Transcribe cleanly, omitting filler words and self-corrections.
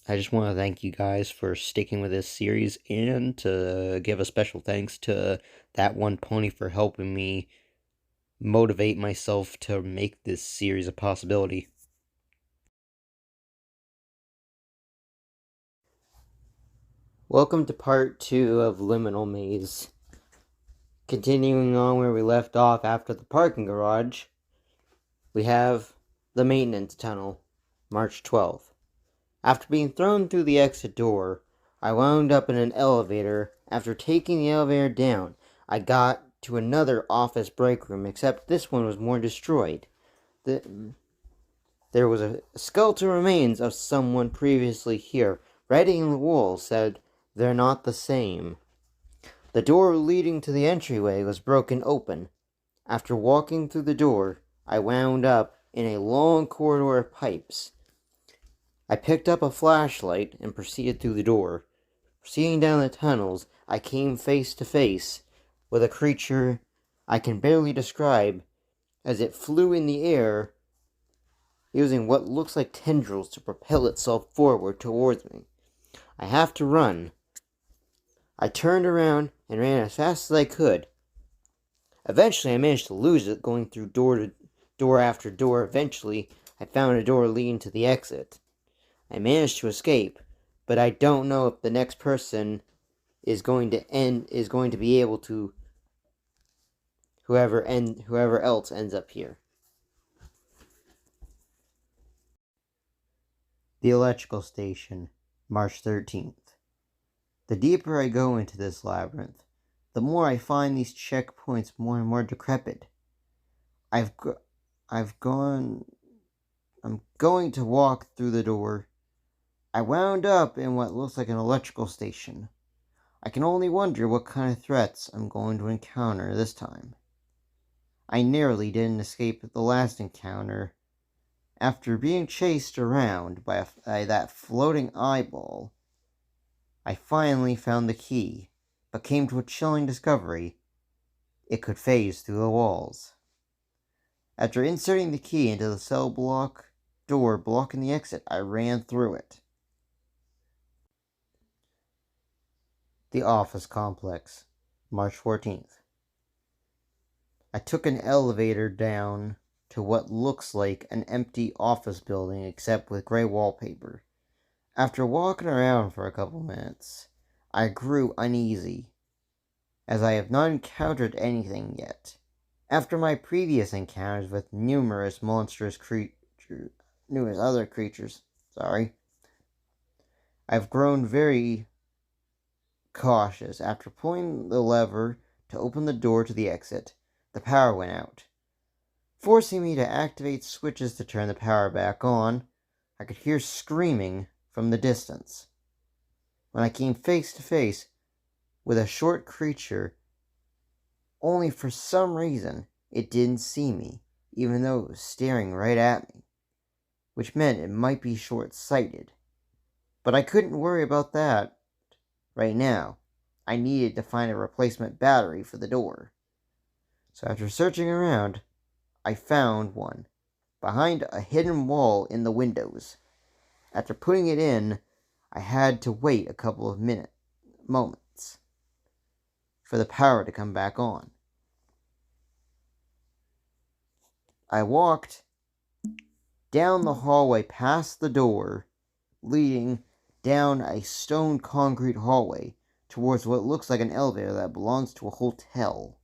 I just want to thank you guys for sticking with this series and to give a special thanks to that one pony for helping me motivate myself to make this series a possibility. Welcome to part 2 of Liminal Maze. Continuing on where we left off after the parking garage, we have the maintenance tunnel, March 12th. After being thrown through the exit door, I wound up in an elevator. After taking the elevator down, I got to another office break room, except this one was more destroyed. There was a skeletal remains of someone previously here. Writing on the wall said, "They're not the same." The door leading to the entryway was broken open. After walking through the door, I wound up in a long corridor of pipes. I picked up a flashlight and proceeded through the door. Proceeding down the tunnels, I came face to face with a creature I can barely describe, as it flew in the air, using what looks like tendrils to propel itself forward towards me. I have to run. I turned around and ran as fast as I could. Eventually, I managed to lose it, going through door after door. Eventually, I found a door leading to the exit. I managed to escape, but I don't know if the next person is going to be able to, whoever else ends up here. The electrical station, March 13th. The deeper I go into this labyrinth, the more I find these checkpoints more and more decrepit. I'm going to walk through the door. I wound up in what looks like an electrical station. I can only wonder what kind of threats I'm going to encounter this time. I nearly didn't escape the last encounter. After being chased around by that floating eyeball, I finally found the key, but came to a chilling discovery. It could phase through the walls. After inserting the key into the cell block door blocking the exit, I ran through it. The office complex, March 14th. I took an elevator down to what looks like an empty office building except with gray wallpaper. After walking around for a couple minutes, I grew uneasy, as I have not encountered anything yet. After my previous encounters with numerous other creatures, I've grown very cautious. After pulling the lever to open the door to the exit, the power went out, forcing me to activate switches to turn the power back on. I could hear screaming from the distance. When I came face to face with a short creature, only for some reason it didn't see me, even though it was staring right at me, which meant it might be short-sighted. But I couldn't worry about that right now. I needed to find a replacement battery for the door. So after searching around, I found one behind a hidden wall in the windows. After putting it in, I had to wait a couple of moments for the power to come back on. I walked down the hallway past the door, leading down a stone concrete hallway towards what looks like an elevator that belongs to a hotel.